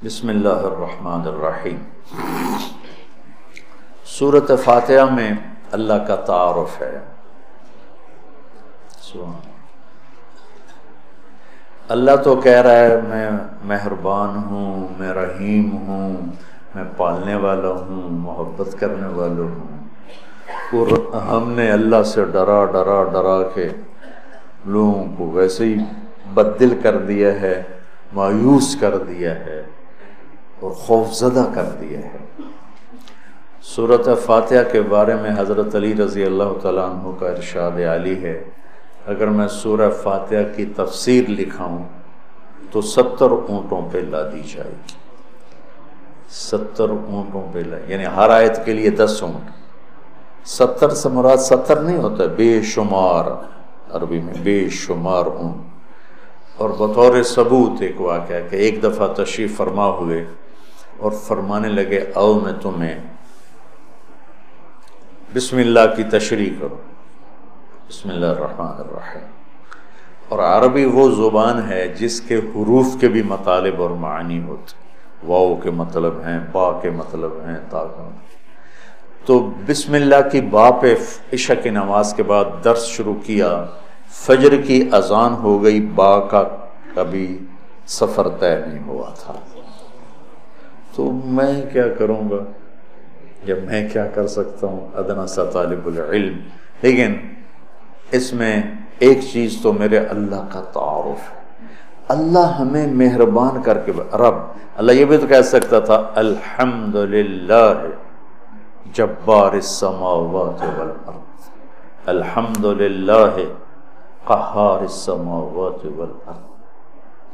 بسم اللہ الرحمن الرحیم۔ سورۃ فاتحہ میں اللہ کا تعارف ہے۔ اللہ تو کہہ رہا ہے میں مہربان ہوں، میں رحیم ہوں، میں پالنے والا ہوں، محبت کرنے والا ہوں، اور ہم نے اللہ سے ڈرا ڈرا ڈرا کے لوگوں کو ویسے ہی بددل کر دیا ہے، مایوس کر دیا ہے اور خوف زدہ کر دیا ہے۔ سورۃ فاتحہ کے بارے میں حضرت علی رضی اللہ تعالیٰ عنہ کا ارشاد عالی ہے، اگر میں سورہ فاتحہ کی تفسیر لکھاؤں تو 70 اونٹوں پہ لادی جائے گی۔ 70 اونٹوں پہ یعنی ہر آیت کے لیے 10 اونٹ۔ 70 سے مراد 70 نہیں ہوتا، بے شمار، عربی میں بے شمار اونٹ۔ اور بطور ثبوت ایک واقعہ ہے کہ ایک دفعہ تشریف فرما ہوئے اور فرمانے لگے آؤ میں تمہیں بسم اللہ کی تشریح کرو، بسم اللہ الرحمن الرحیم۔ اور عربی وہ زبان ہے جس کے حروف کے بھی مطالب اور معنی ہوتے، واو کے مطلب ہیں، با کے مطلب ہیں، تا کا۔ تو بسم اللہ کی با پہ عشاء کی نماز کے بعد درس شروع کیا، فجر کی اذان ہو گئی، با کا کبھی سفر طے نہیں ہوا تھا۔ تو میں کیا کروں گا، یا میں کیا کر سکتا ہوں، ادنا سا طالب العلم۔ لیکن اس میں ایک چیز تو میرے اللہ کا تعارف ہے۔ اللہ ہمیں مہربان کر کے رب، اللہ یہ بھی تو کہہ سکتا تھا الحمدللہ جبار السماوات والارض، الحمدللہ قہار السماوات والارض،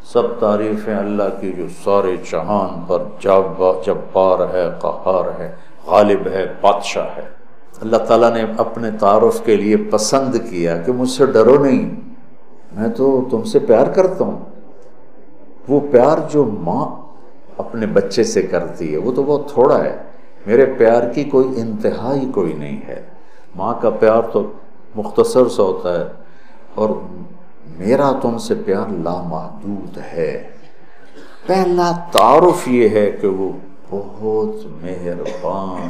سب تعریفیں اللہ کی جو سارے جہان پر جبار ہے، قہار ہے، غالب ہے، بادشاہ ہے۔ اللہ تعالیٰ نے اپنے تعارف کے لیے پسند کیا کہ مجھ سے ڈرو نہیں، میں تو تم سے پیار کرتا ہوں۔ وہ پیار جو ماں اپنے بچے سے کرتی ہے وہ تو بہت تھوڑا ہے، میرے پیار کی کوئی انتہا ہی کوئی نہیں ہے۔ ماں کا پیار تو مختصر سا ہوتا ہے، اور میرا تم سے پیار لامحدود ہے۔ پہلا تعارف یہ ہے کہ وہ بہت مہربان،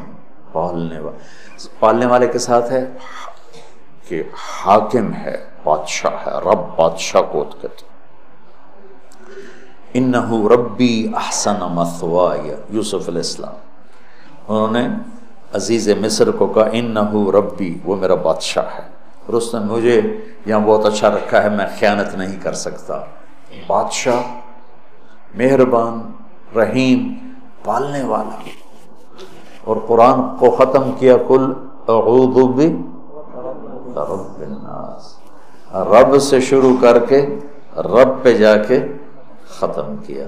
پالنے والے کے ساتھ ہے کہ حاکم ہے، بادشاہ ہے، رب بادشاہ کو کہتے۔ انہ ربی احسن مثوایا، یوسف علیہ السلام، انہوں نے عزیز مصر کو کہا انہ ربی، وہ میرا بادشاہ ہے، اور اس نے مجھے یہاں بہت اچھا رکھا ہے، میں خیانت نہیں کر سکتا۔ بادشاہ، مہربان، رحیم، پالنے والا۔ اور قرآن کو ختم کیا قل اعوذ برب الناس، رب سے شروع کر کے رب پہ جا کے ختم کیا۔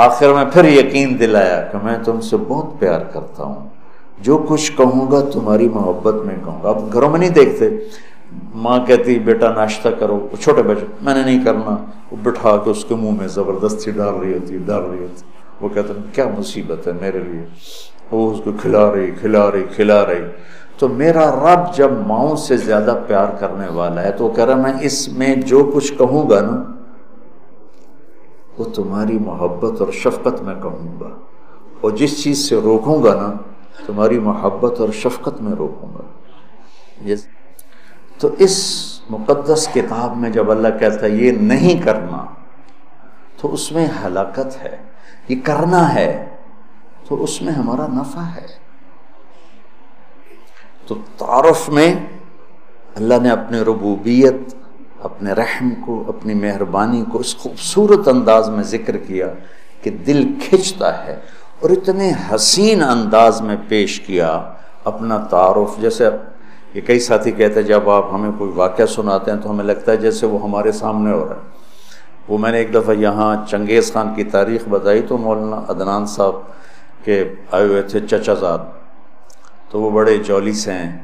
آخر میں پھر یقین دلایا کہ میں تم سے بہت پیار کرتا ہوں، جو کچھ کہوں گا تمہاری محبت میں کہوں گا۔ اب گھروں میں نہیں دیکھتے، ماں کہتی بیٹا ناشتہ کرو، چھوٹے بچے میں نے نہیں کرنا، وہ بٹھا کے اس کے منہ میں زبردستی ڈال رہی ہوتی، وہ کہتے ہیں کیا مصیبت ہے میرے لیے، وہ اس کو کھلا رہی۔ تو میرا رب جب ماؤں سے زیادہ پیار کرنے والا ہے تو وہ کہہ رہا میں اس میں جو کچھ کہوں گا نا وہ تمہاری محبت اور شفقت میں کہوں گا، اور جس چیز سے روکوں گا نا تمہاری محبت اور شفقت میں روکوں گا۔ تو اس مقدس کتاب میں جب اللہ کہتا ہے یہ نہیں کرنا تو اس میں ہلاکت ہے، یہ کرنا ہے تو اس میں ہمارا نفع ہے۔ تو تعارف میں اللہ نے اپنے ربوبیت، اپنے رحم کو، اپنی مہربانی کو اس خوبصورت انداز میں ذکر کیا کہ دل کھنچتا ہے، اور اتنے حسین انداز میں پیش کیا اپنا تعارف۔ جیسے یہ کئی ساتھی کہتے ہیں جب آپ ہمیں کوئی واقعہ سناتے ہیں تو ہمیں لگتا ہے جیسے وہ ہمارے سامنے ہو رہا ہے۔ وہ میں نے ایک دفعہ یہاں چنگیز خان کی تاریخ بتائی تو مولانا عدنان صاحب کے آئے ہوئے تھے چچا زاد، تو وہ بڑے جولی سے ہیں۔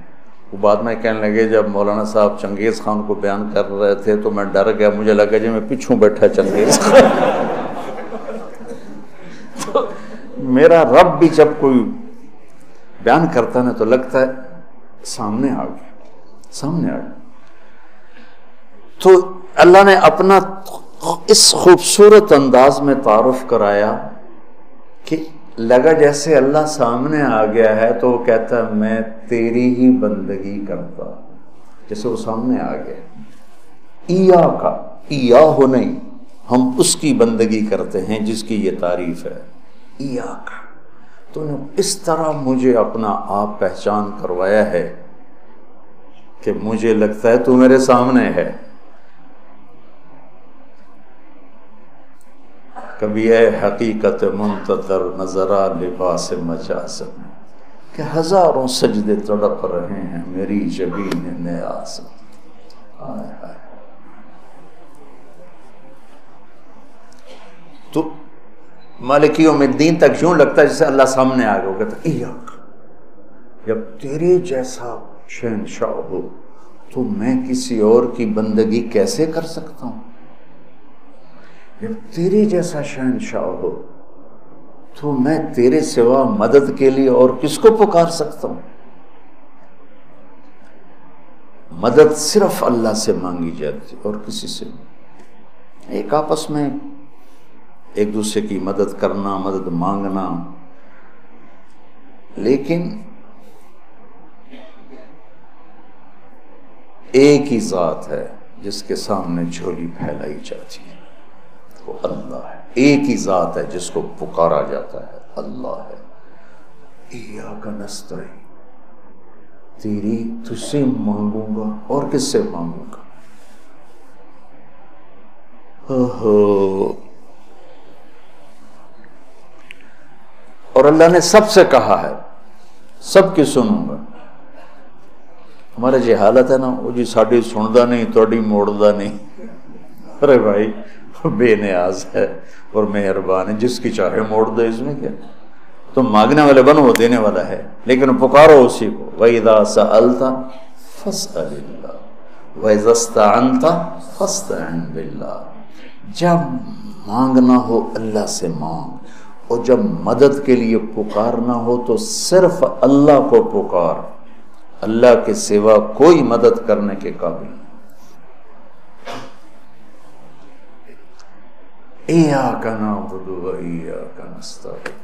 وہ بعد میں کہنے لگے جب مولانا صاحب چنگیز خان کو بیان کر رہے تھے تو میں ڈر گیا، مجھے لگا جی میں پیچھوں بیٹھا چنگیز خان۔ تو میرا رب بھی جب کوئی بیان کرتا ہے تو لگتا ہے سامنے آ گیا۔ تو اللہ نے اپنا اس خوبصورت انداز میں تعارف کرایا کہ لگا جیسے اللہ سامنے آ گیا ہے تو وہ کہتا ہے میں تیری ہی بندگی کرتا، جیسے وہ سامنے آ گیا، ایا کا ایا ہو نہیں، ہم اس کی بندگی کرتے ہیں جس کی یہ تعریف ہے، ایا کا، تو نے اس طرح مجھے اپنا آپ پہچان کروایا ہے کہ مجھے لگتا ہے تو میرے سامنے ہے۔ کبھی اے حقیقت منتظر نظرا لباس مجاز میں، کہ ہزاروں سجدے تڑپ رہے ہیں میری جبین نیاز میں۔ آئے آئے، تو مالک یوم الدین تک یوں لگتا ہے جیسے اللہ سامنے آ گیا، وہ کہتا ایاک، جب تیرے جیسا شہنشاہ ہو تو میں کسی اور کی بندگی کیسے کر سکتا ہوں؟ جب تیرے جیسا شہنشاہ ہو تو میں تیرے سوا مدد کے لیے اور کس کو پکار سکتا ہوں؟ مدد صرف اللہ سے مانگی جاتی اور کسی سے نہیں۔ ایک آپس میں ایک دوسرے کی مدد کرنا، مدد مانگنا، لیکن ایک ہی ذات ہے جس کے سامنے جھولی پھیلائی جاتی ہے، وہ اللہ ہے۔ ایک ہی ذات ہے جس کو پکارا جاتا ہے، اللہ ہے۔ ایاک نستعین، تیری تجھ سے مانگوں گا اور کس سے مانگوں گا؟ اور اللہ نے سب سے کہا ہے سب کی سنوں گا۔ ہمارا جی حالت ہے نا، وہ جی ساڑی سندا نہیں توڑی موڑدا نہیں۔ ارے بھائی بے نیاز ہے اور مہربان ہے، جس کی چاہے موڑ دے، اس میں کیا؟ تم مانگنے والے بنو، وہ دینے والا ہے، لیکن پکارو اسی کو۔ وَإِذَا سَأَلْتَ فَاسْأَلِ اللَّهَ وَإِذَا اسْتَعَنْتَ فَاسْتَعِنْ بِاللَّهِ، جب مانگنا ہو اللہ سے مانگ، اور جب مدد کے لیے پکارنا ہو تو صرف اللہ کو پکار، اللہ کے سوا کوئی مدد کرنے کے قابل نہیں۔ ایاک نعبد و ایاک نستعین۔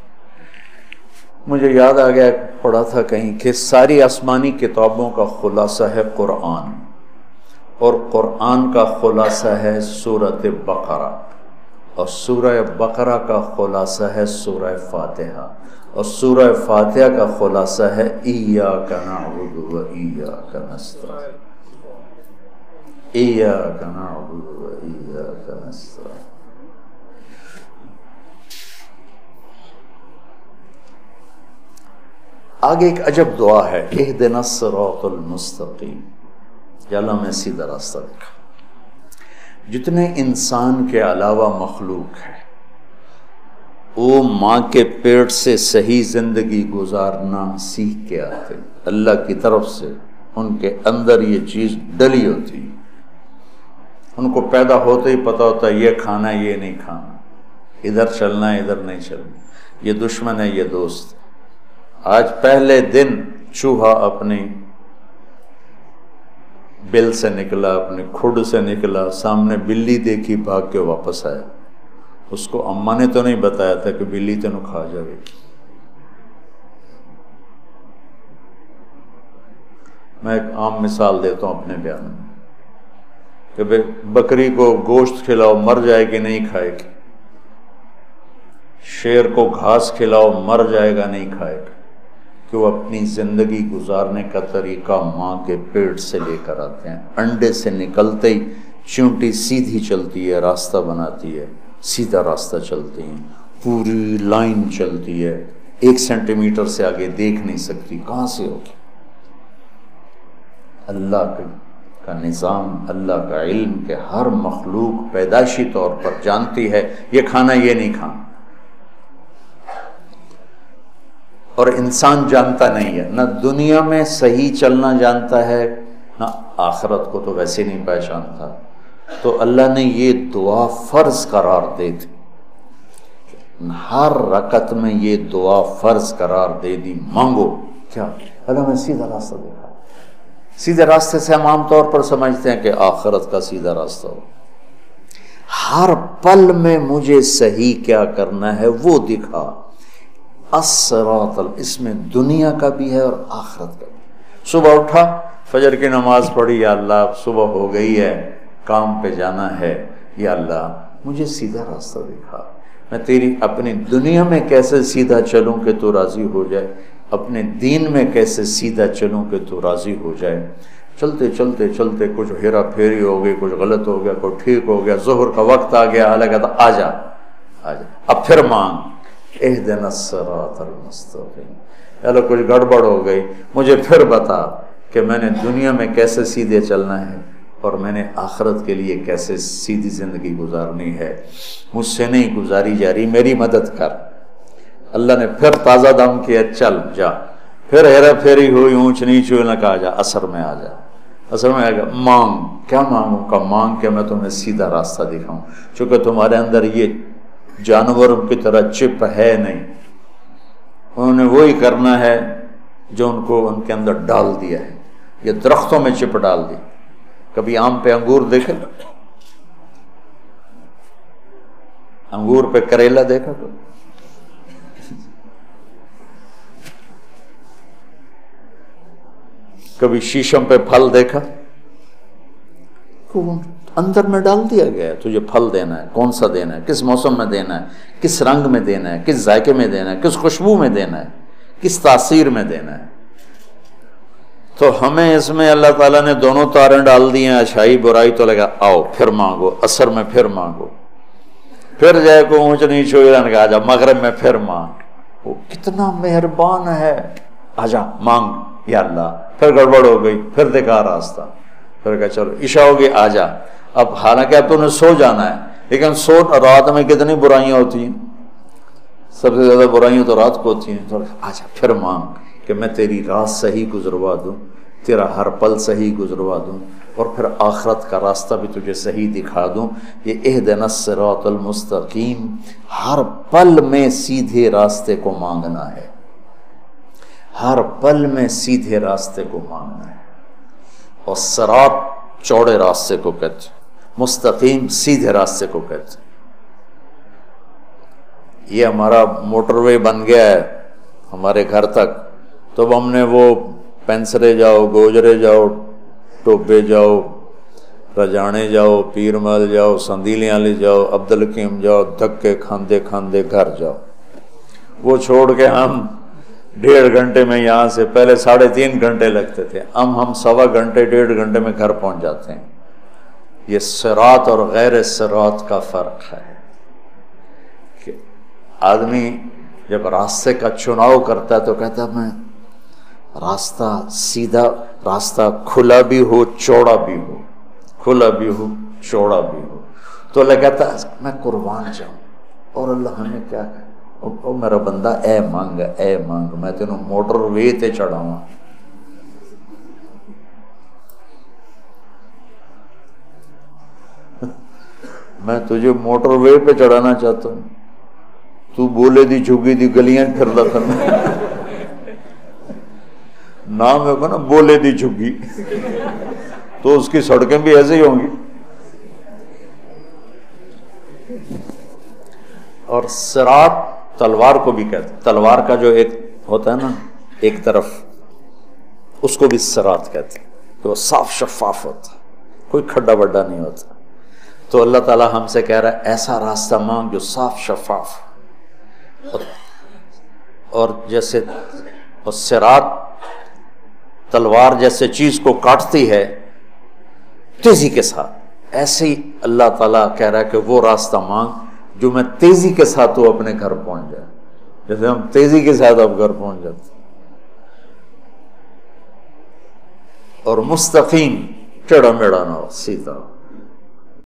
مجھے یاد آ گیا، پڑھا تھا کہیں کہ ساری آسمانی کتابوں کا خلاصہ ہے قرآن، اور قرآن کا خلاصہ ہے سورۃ بقرہ، اور سورہ بقرہ کا خلاصہ ہے سورہ فاتحہ، اور سورہ فاتحہ کا خلاصہ ہے ایاک نعبد و ایاک نستعین، ایاک نعبد و ایاک نستعین۔ آگے ایک عجب دعا ہے، اہدنا الصراط المستقیم، یا اللہ میں سیدھا راستہ دکھا۔ جتنے انسان کے علاوہ مخلوق ہے وہ ماں کے پیٹ سے صحیح زندگی گزارنا سیکھ کے آتے، اللہ کی طرف سے ان کے اندر یہ چیز ڈلی ہوتی، ان کو پیدا ہوتے ہی پتہ ہوتا ہے یہ کھانا ہے یہ نہیں کھانا، ادھر چلنا ہے ادھر نہیں چلنا، یہ دشمن ہے یہ دوست۔ آج پہلے دن چوہا اپنی بل سے نکلا، اپنی کھڈ سے نکلا، سامنے بلی دیکھی، بھاگ کے واپس آیا۔ اس کو اماں نے تو نہیں بتایا تھا کہ بلی تینوں کھا جائے گی۔ میں ایک عام مثال دیتا ہوں اپنے بیان میں کہ بکری کو گوشت کھلاؤ مر جائے گی نہیں کھائے گی، شیر کو گھاس کھلاؤ مر جائے گا نہیں کھائے گا، کہ وہ اپنی زندگی گزارنے کا طریقہ ماں کے پیٹ سے لے کر آتے ہیں۔ انڈے سے نکلتے ہی چونٹی سیدھی چلتی ہے، راستہ بناتی ہے، سیدھا راستہ چلتی ہیں، پوری لائن چلتی ہے، 1 سینٹی میٹر سے آگے دیکھ نہیں سکتی، کہاں سے ہوگی؟ اللہ کا نظام، اللہ کا علم کہ ہر مخلوق پیدائشی طور پر جانتی ہے یہ کھانا یہ نہیں کھانا، اور انسان جانتا نہیں ہے، نہ دنیا میں صحیح چلنا جانتا ہے نہ آخرت کو تو ویسے نہیں پہچانتا۔ تو اللہ نے یہ دعا فرض قرار دے دی، ہر رکعت میں یہ دعا فرض قرار دے دی، مانگو کیا؟ اللہ میں سیدھا راستہ دیکھا۔ سیدھے راستے سے ہم عام طور پر سمجھتے ہیں کہ آخرت کا سیدھا راستہ ہو، ہر پل میں مجھے صحیح کیا کرنا ہے وہ دکھا۔ الصراط، اس میں دنیا کا بھی ہے اور آخرت کا بھی۔ صبح اٹھا، فجر کی نماز پڑھی، یا اللہ صبح ہو گئی ہے، کام پہ جانا ہے، یا اللہ مجھے سیدھا راستہ دکھا، میں تیری اپنی دنیا میں کیسے سیدھا چلوں کہ تو راضی ہو جائے، اپنے دین میں کیسے سیدھا چلوں کہ تو راضی ہو جائے۔ چلتے چلتے چلتے کچھ ہیرا پھیری ہو گئی، کچھ غلط ہو گیا، کچھ ٹھیک ہو گیا، ظہر کا وقت آ گیا، اللہ کہتا آ جا آ جا، اب پھر مانگ اہدنا الصراط المستقیم، اللہ کچھ گڑبڑ ہو گئی، مجھے پھر بتا کہ میں نے دنیا میں کیسے سیدھے چلنا ہے اور میں نے آخرت کے لیے کیسے سیدھی زندگی گزارنی ہے، مجھ سے نہیں گزاری جا رہی، میری مدد کر۔ اللہ نے پھر تازہ دم کیا، چل جا، پھر ہیرا پھیری ہوئی، اونچ نیچ ہوئی، نہ کہا جا عصر میں آ جا، عصر میں آ گیا، مانگ، کیا مانگوں کا مانگ کہ میں تمہیں سیدھا راستہ دکھاؤں، چونکہ تمہارے اندر یہ جانوروں کی طرح چپ ہے نہیں، انہوں نے وہی کرنا ہے جو ان کو ان کے اندر ڈال دیا ہے، یہ درختوں میں چپ ڈال دی۔ کبھی آم پہ انگور دیکھا، انگور پہ کریلا دیکھا، کبھی شیشم پہ پھل دیکھا، اندر میں ڈال دیا گیا ہے تجھے پھل دینا ہے، کون سا دینا ہے، کس موسم میں دینا ہے، کس رنگ میں دینا ہے، کس ذائقے میں دینا ہے، کس خوشبو میں دینا ہے، کس تاثیر میں دینا ہے۔ تو ہمیں اس میں اللہ تعالیٰ نے دونوں تاریں ڈال دی ہیں، اچھائی برائی، تو لگا آؤ پھر مانگو، عصر میں پھر مانگو، پھر جائے کو اونچ نیچ ہوئی، آ جا مغرب میں پھر مانگ، وہ کتنا مہربان ہے، آ جا مانگ یا اللہ، پھر گڑبڑ ہو گئی، پھر دکھا راستہ، پھر کہا چلو عشاء ہوگی آ جا۔ اب حالانکہ اب تو نے سو جانا ہے، لیکن سو رات میں کتنی برائیاں ہوتی ہیں، سب سے زیادہ برائیاں تو رات کو ہوتی ہیں، تو آ جا پھر مانگ کہ میں تیری رات صحیح گزروا دوں، تیرا ہر پل صحیح گزروا دوں، اور پھر آخرت کا راستہ بھی تجھے صحیح دکھا دوں۔ یہ اہدنا الصراط المستقیم، ہر پل میں سیدھے راستے کو مانگنا ہے، ہر پل میں سیدھے راستے کو مانگنا ہے۔ اور صراط چوڑے راستے کو کہتے ہیں، مستقیم سیدھے راستے کو کہتے ہیں۔ یہ ہمارا موٹر وے بن گیا ہے ہمارے گھر تک، تو اب ہم نے وہ پینسرے جاؤ، گوجرے جاؤ، ٹوبے جاؤ، رجانے جاؤ، پیر محل جاؤ، سندیلیاں لے جاؤ، عبدالحکیم جاؤ، دھکے کھاندے کھاندے گھر جاؤ، وہ چھوڑ کے ہم 1.5 گھنٹے میں یہاں سے، پہلے 3.5 گھنٹے لگتے تھے، ہم 1.25 گھنٹے 1.5 گھنٹے میں گھر پہنچ جاتے ہیں۔ یہ صراط اور غیر صراط کا فرق ہے کہ آدمی جب راستے کا چناؤ کرتا ہے تو کہتا ہے میں راستہ سیدھا، راستہ کھلا بھی ہو چوڑا بھی ہو، کھلا بھی ہو چوڑا بھی ہو، تو اللہ کہتا ہے میں قربان جاؤں، اور اللہ ہمیں کیا کہے، او میرا بندہ اے مانگ، میں تینوں موٹر وے تے چڑھاؤں، میں تجھے موٹر وے پہ چڑھانا چاہتا ہوں، تو بولے دی جھگی دی گلیاں پھردا کرنا، نام ہے نا بولے دی جھگی، تو اس کی سڑکیں بھی ایسے ہی ہوں گی۔ اور صراط تلوار کو بھی کہتے ہیں، تلوار کا جو ایک ہوتا ہے نا ایک طرف، اس کو بھی صراط کہتے ہیں، تو وہ صاف شفاف ہوتا ہے، کوئی کھڈا بڈا نہیں ہوتا۔ تو اللہ تعالیٰ ہم سے کہہ رہا ہے ایسا راستہ مانگ جو صاف شفاف، اور جیسے صراط تلوار جیسے چیز کو کاٹتی ہے تیزی کے ساتھ، ایسے ہی اللہ تعالیٰ کہہ رہا ہے کہ وہ راستہ مانگ جو میں تیزی کے ساتھ تو اپنے گھر پہنچ جائے، جیسے ہم تیزی کے ساتھ اب گھر پہنچ جاتے، اور مستقیم ٹیڑھا میڑھا نہ ہو، سیدھا ہو۔